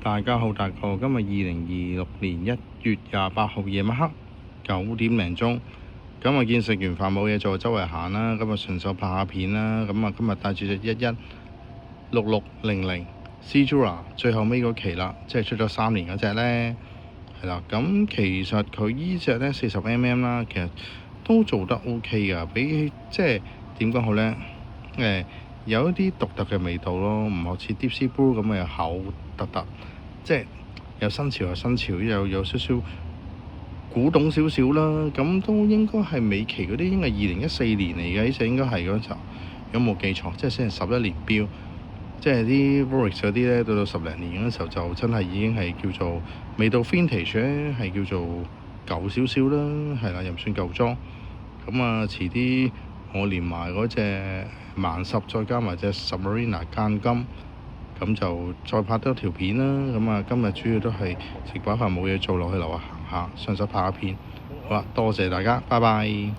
大家好，今日2026年1月28號夜晚黑9點零鐘。咁啊見食完飯冇嘢做，周圍行啦。咁啊順手拍下片啦。咁啊今日帶住隻116600 Cedura 最後尾嗰期啦，即係出咗3年嗰隻呢。係啦。咁其實佢依隻呢40mm 啦，其實都做得 OK 噶，比起即係點講好呢？有一啲獨特嘅味道咯，唔好似 Deep Sea Blue 咁嘅厚突突，即係有新潮有新潮，又有少少古董少少啦。咁都應該係尾期嗰啲，應該係2014年嚟嘅，呢隻應該係嗰陣時候，有冇記錯？即係先係11年標，即係啲 Rolex 嗰啲咧，到10零年嗰陣時候就真係已經係叫做未到 Vintage 咧，係叫做舊少少啦，係啦，又唔算舊裝。咁啊，遲啲我連埋嗰隻萬10，再加埋隻 Submariner 間金，咁就再拍多條片啦。咁啊，今日主要都係食飽飯冇嘢做，落去樓下行下，順手拍下片。好啦，多謝大家，拜拜。